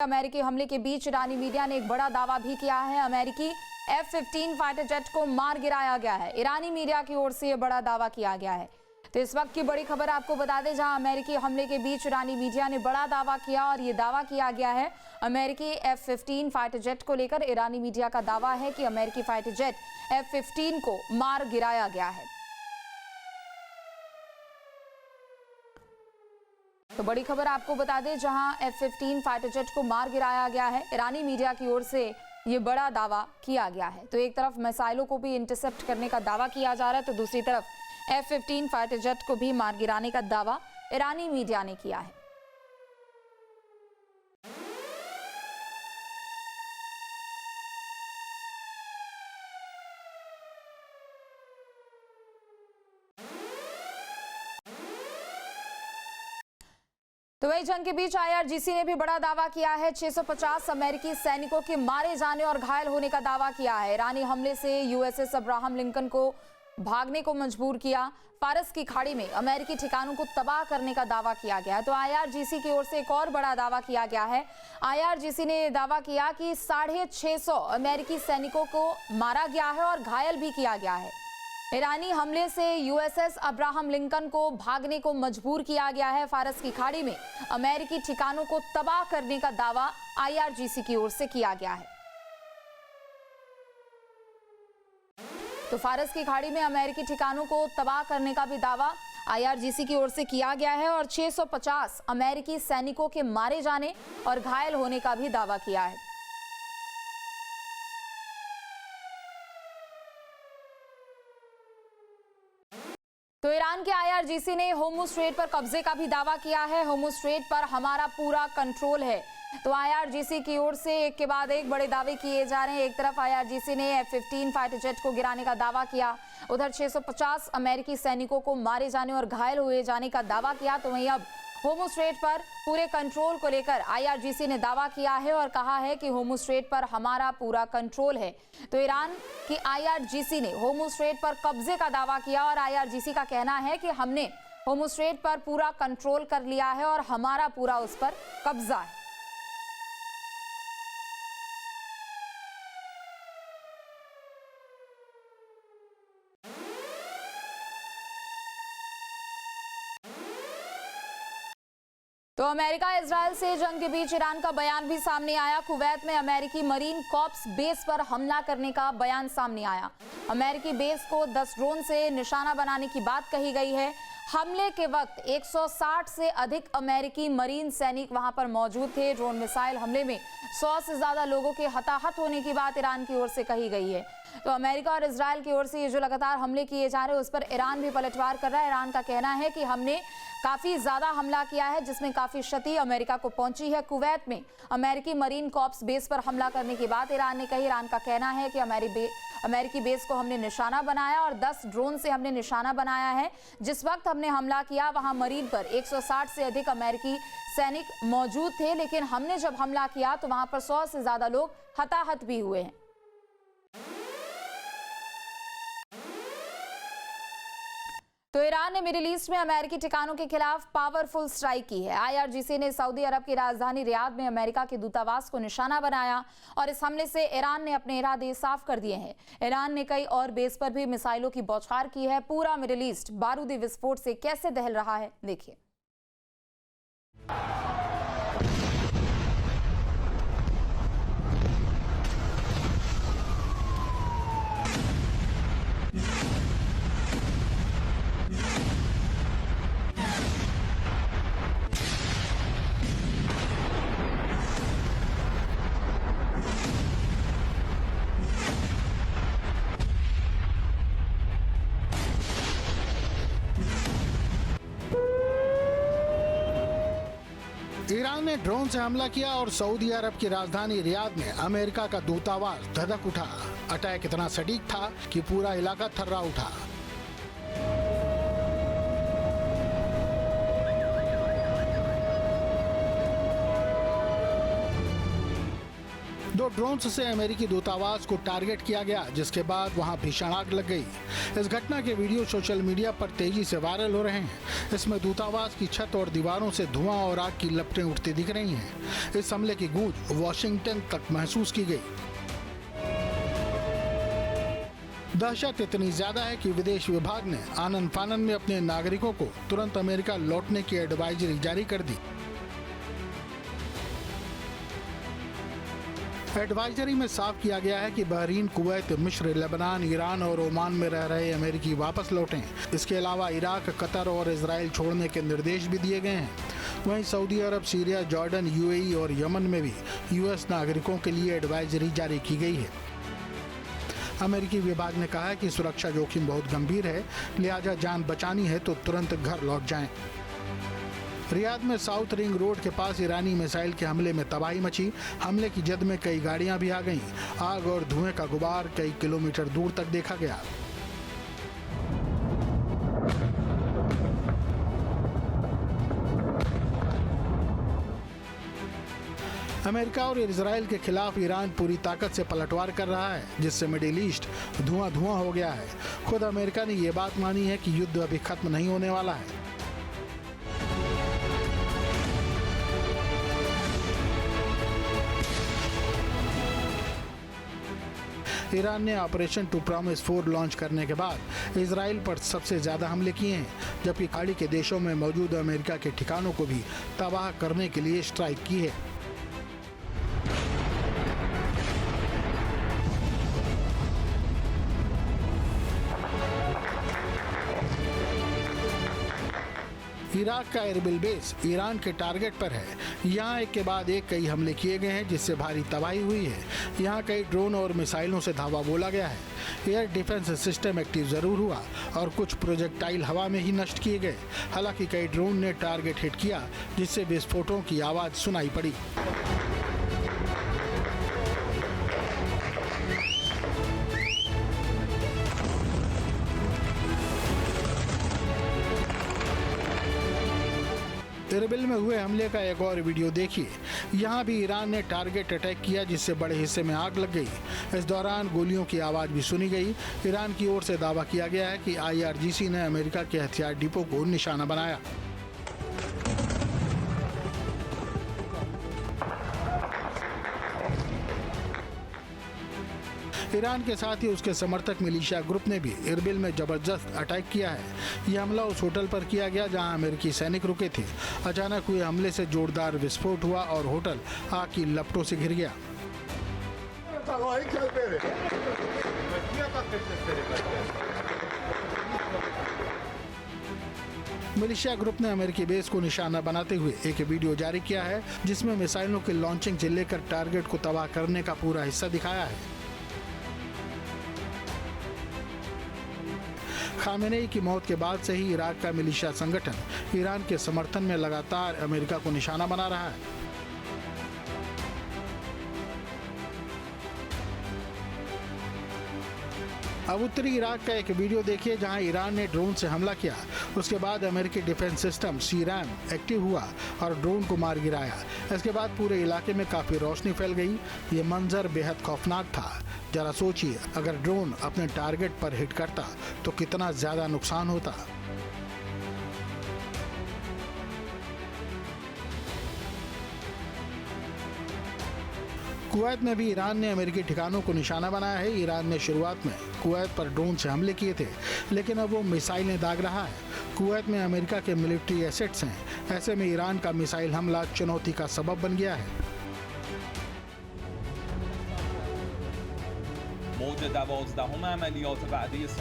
अमेरिकी हमले के बीच ईरानी मीडिया ने एक बड़ा दावा भी किया है। अमेरिकी F-15 फाइटर जेट को मार गिराया गया है। ईरानी मीडिया की ओर से यह बड़ा दावा किया गया है। तो इस वक्त की बड़ी खबर आपको बता दें, जहां अमेरिकी हमले के बीच ईरानी मीडिया ने बड़ा दावा किया और ये दावा किया गया है अमेरिकी F-15 फाइटर जेट को लेकर। ईरानी मीडिया का दावा है कि अमेरिकी फाइटर जेट F-15 को मार गिराया गया है। तो बड़ी खबर आपको बता दें, जहां F-15 फाइटर जेट को मार गिराया गया है। ईरानी मीडिया की ओर से ये बड़ा दावा किया गया है। तो एक तरफ मिसाइलों को भी इंटरसेप्ट करने का दावा किया जा रहा है, तो दूसरी तरफ F-15 फाइटर जेट को भी मार गिराने का दावा ईरानी मीडिया ने किया है। तो वही जंग के बीच IRGC ने भी बड़ा दावा किया है। 650 अमेरिकी सैनिकों के मारे जाने और घायल होने का दावा किया है। ईरानी हमले से USS अब्राहम लिंकन को भागने को मजबूर किया। फारस की खाड़ी में अमेरिकी ठिकानों को तबाह करने का दावा किया गया है। तो IRGC की ओर से एक और बड़ा दावा किया गया है। IRGC ने दावा किया कि 650 अमेरिकी सैनिकों को मारा गया है और घायल भी किया गया है। ईरानी हमले से USS अब्राहम लिंकन को भागने को मजबूर किया गया है। फारस की खाड़ी में अमेरिकी ठिकानों को तबाह करने का दावा IRGC की ओर से किया गया है। तो फारस की खाड़ी में अमेरिकी ठिकानों को तबाह करने का भी दावा IRGC की ओर से किया गया है और 650 अमेरिकी सैनिकों के मारे जाने और घायल होने का भी दावा किया है। तो ईरान के IRGC ने होर्मुज़ स्ट्रेट पर कब्जे का भी दावा किया है। होर्मुज़ स्ट्रेट पर हमारा पूरा कंट्रोल है। तो IRGC की ओर से एक के बाद एक बड़े दावे किए जा रहे हैं। एक तरफ IRGC ने F-15 फाइटर जेट को गिराने का दावा किया, उधर 650 अमेरिकी सैनिकों को मारे जाने और घायल हुए जाने का दावा किया। तो वहीं अब होर्मुज़ स्ट्रेट पर पूरे कंट्रोल को लेकर IRGC ने दावा किया है और कहा है कि होर्मुज़ स्ट्रेट पर हमारा पूरा कंट्रोल है। तो ईरान की IRGC ने होर्मुज़ स्ट्रेट पर कब्जे का दावा किया और IRGC का कहना है कि हमने होर्मुज़ स्ट्रेट पर पूरा कंट्रोल कर लिया है और हमारा पूरा उस पर कब्जा है। तो अमेरिका इजराइल से जंग के बीच ईरान का बयान भी सामने आया। कुवैत में अमेरिकी मरीन कॉर्प्स बेस पर हमला करने का बयान सामने आया। अमेरिकी बेस को 10 ड्रोन से निशाना बनाने की बात कही गई है। हमले के वक्त 160 से अधिक अमेरिकी मरीन सैनिक वहां पर मौजूद थे। ड्रोन मिसाइल हमले में 100 से ज्यादा लोगों के हताहत होने की बात ईरान की ओर से कही गई है। तो अमेरिका और इजराइल की ओर से ये जो लगातार हमले किए जा रहे हैं, उस पर ईरान भी पलटवार कर रहा है। ईरान का कहना है कि हमने काफी ज्यादा हमला किया है, जिसमें काफी क्षति अमेरिका को पहुंची है। कुवैत में अमेरिकी मरीन कॉर्प्स बेस पर हमला करने की बात ईरान ने कही। ईरान का कहना है कि अमेरिकी बेस को हमने निशाना बनाया और 10 ड्रोन से हमने निशाना बनाया है। जिस वक्त हमने हमला किया वहां मरीन पर 160 से अधिक अमेरिकी सैनिक मौजूद थे, लेकिन हमने जब हमला किया तो वहां पर 100 से ज्यादा लोग हताहत भी हुए हैं। तो ईरान ने मिडिल ईस्ट में अमेरिकी ठिकानों के खिलाफ पावरफुल स्ट्राइक की है। IRGC ने सऊदी अरब की राजधानी रियाद में अमेरिका के दूतावास को निशाना बनाया और इस हमले से ईरान ने अपने इरादे साफ कर दिए हैं। ईरान ने कई और बेस पर भी मिसाइलों की बौछार की है। पूरा मिडिल ईस्ट बारूदी विस्फोट से कैसे दहल रहा है, देखिए। ईरान ने ड्रोन से हमला किया और सऊदी अरब की राजधानी रियाद में अमेरिका का दूतावास धधक उठा। अटैक इतना सटीक था कि पूरा इलाका थर्रा उठा। 2 ड्रोन से अमेरिकी दूतावास को टारगेट किया गया, जिसके बाद वहां भीषण आग लग गई। इस घटना के वीडियो सोशल मीडिया पर तेजी से वायरल हो रहे हैं। इसमें दूतावास की छत और दीवारों से धुआं और आग की लपटें उठती दिख रही हैं। इस हमले की गूंज वॉशिंगटन तक महसूस की गई। दहशत इतनी ज्यादा है कि विदेश विभाग ने आनन फानन में अपने नागरिकों को तुरंत अमेरिका लौटने की एडवाइजरी जारी कर दी। एडवाइजरी में साफ किया गया है कि बहरीन, कुवैत, मिस्र, लेबनान, ईरान और ओमान में रह रहे अमेरिकी वापस लौटें। इसके अलावा इराक, कतर और इजराइल छोड़ने के निर्देश भी दिए गए हैं। वहीं सऊदी अरब, सीरिया, जॉर्डन, यूएई और यमन में भी यूएस नागरिकों के लिए एडवाइजरी जारी की गई है। अमेरिकी विभाग ने कहा है कि सुरक्षा जोखिम बहुत गंभीर है, लिहाजा जान बचानी है तो तुरंत घर लौट जाएं। रियाद में साउथ रिंग रोड के पास ईरानी मिसाइल के हमले में तबाही मची। हमले की जद में कई गाड़ियां भी आ गईं। आग और धुएं का गुबार कई किलोमीटर दूर तक देखा गया। अमेरिका और इजराइल के खिलाफ ईरान पूरी ताकत से पलटवार कर रहा है, जिससे मिडिल ईस्ट धुआं हो गया है। खुद अमेरिका ने ये बात मानी है कि युद्ध अभी खत्म नहीं होने वाला है। ईरान ने ऑपरेशन टू प्रॉमिस 4 लॉन्च करने के बाद इजराइल पर सबसे ज्यादा हमले किए हैं, जबकि खाड़ी के देशों में मौजूद अमेरिका के ठिकानों को भी तबाह करने के लिए स्ट्राइक की है। इराक का एरबिल बेस ईरान के टारगेट पर है। यहाँ एक के बाद एक कई हमले किए गए हैं, जिससे भारी तबाही हुई है। यहाँ कई ड्रोन और मिसाइलों से धावा बोला गया है। एयर डिफेंस सिस्टम एक्टिव जरूर हुआ और कुछ प्रोजेक्टाइल हवा में ही नष्ट किए गए। हालांकि कई ड्रोन ने टारगेट हिट किया, जिससे विस्फोटों की आवाज सुनाई पड़ी। एरबिल में हुए हमले का एक और वीडियो देखिए। यहाँ भी ईरान ने टारगेट अटैक किया, जिससे बड़े हिस्से में आग लग गई। इस दौरान गोलियों की आवाज भी सुनी गई। ईरान की ओर से दावा किया गया है कि IRGC ने अमेरिका के हथियार डिपो को निशाना बनाया। ईरान के साथ ही उसके समर्थक मिलिशिया ग्रुप ने भी एरबिल में जबरदस्त अटैक किया है। यह हमला उस होटल पर किया गया जहां अमेरिकी सैनिक रुके थे। अचानक हुए हमले से जोरदार विस्फोट हुआ और होटल आग की लपटों से घिर गया। मिलिशिया ग्रुप ने अमेरिकी बेस को निशाना बनाते हुए एक वीडियो जारी किया है, जिसमें मिसाइलों की लॉन्चिंग से लेकर टारगेट को तबाह करने का पूरा हिस्सा दिखाया है। खामेनेई की मौत के बाद से ही इराक का मिलिशिया संगठन ईरान के समर्थन में लगातार अमेरिका को निशाना बना रहा है। अब उत्तरी इराक का एक वीडियो देखिए, जहां ईरान ने ड्रोन से हमला किया। उसके बाद अमेरिकी डिफेंस सिस्टम सीरैम एक्टिव हुआ और ड्रोन को मार गिराया। इसके बाद पूरे इलाके में काफी रोशनी फैल गई। ये मंजर बेहद खौफनाक था। जरा सोचिए, अगर ड्रोन अपने टारगेट पर हिट करता तो कितना ज्यादा नुकसान होता। कुवैत में भी ईरान ने अमेरिकी ठिकानों को निशाना बनाया है। ईरान ने शुरुआत में कुवैत पर ड्रोन से हमले किए थे, लेकिन अब वो मिसाइलें दाग रहा है। कुवैत में अमेरिका के मिलिट्री एसेट्स हैं। ऐसे में ईरान का मिसाइल हमला चुनौती का सबब बन गया है।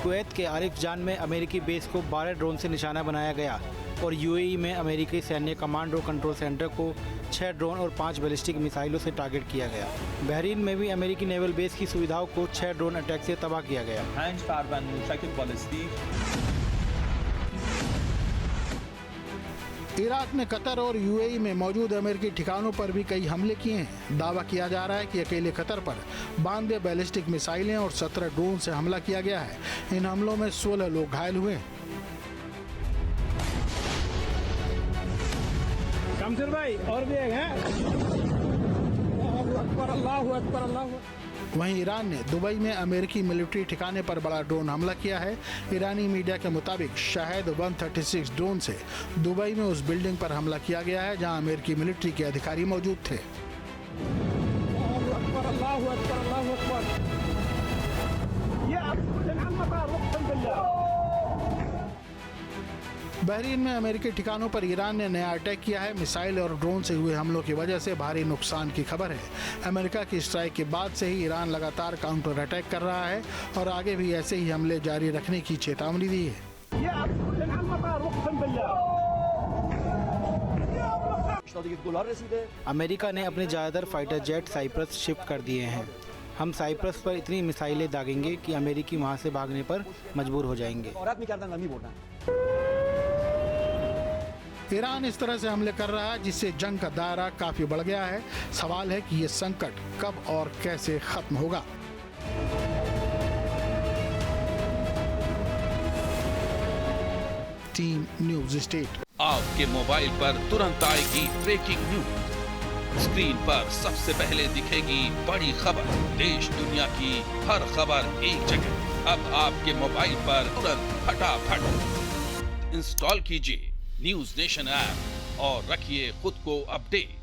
कुवैत के आरिफ जान में अमेरिकी बेस को 12 ड्रोन से निशाना बनाया गया और यूएई में अमेरिकी सैन्य कमांड और कंट्रोल सेंटर को 6 ड्रोन और 5 बैलिस्टिक मिसाइलों से टारगेट किया गया। बहरीन में भी अमेरिकी नेवल बेस की सुविधाओं को 6 ड्रोन अटैक से तबाह किया गया। इराक ने कतर और यूएई में मौजूद अमेरिकी ठिकानों पर भी कई हमले किए हैं। दावा किया जा रहा है कि अकेले कतर पर 92 बैलिस्टिक मिसाइलें और 17 ड्रोन से हमला किया गया है। इन हमलों में 16 लोग घायल हुए हैं। कमसर भाई और भी एक है। अल्लाहु अकबर, अल्लाहु अकबर। वहीं ईरान ने दुबई में अमेरिकी मिलिट्री ठिकाने पर बड़ा ड्रोन हमला किया है। ईरानी मीडिया के मुताबिक शायद 136 ड्रोन से दुबई में उस बिल्डिंग पर हमला किया गया है जहां अमेरिकी मिलिट्री के अधिकारी मौजूद थे। अल्लाहु अकबर, अल्लाहु अकबर, अल्लाहु अकबर। बहरीन में अमेरिकी ठिकानों पर ईरान ने नया अटैक किया है। मिसाइल और ड्रोन से हुए हमलों की वजह से भारी नुकसान की खबर है। अमेरिका की स्ट्राइक के बाद से ही ईरान लगातार काउंटर अटैक कर रहा है और आगे भी ऐसे ही हमले जारी रखने की चेतावनी दी है। अमेरिका ने अपने ज़्यादातर फाइटर जेट साइप्रस शिफ्ट कर दिए हैं। हम साइप्रस पर इतनी मिसाइलें दागेंगे कि अमेरिकी वहां से भागने पर मजबूर हो जाएंगे। ईरान इस तरह से हमले कर रहा है जिससे जंग का दायरा काफी बढ़ गया है। सवाल है कि ये संकट कब और कैसे खत्म होगा। Team news state. आपके मोबाइल पर तुरंत आएगी ब्रेकिंग न्यूज। स्क्रीन पर सबसे पहले दिखेगी बड़ी खबर। देश दुनिया की हर खबर एक जगह। अब आपके मोबाइल पर तुरंत फटाफट इंस्टॉल कीजिए न्यूज नेशन ऐप और रखिए खुद को अपडेट।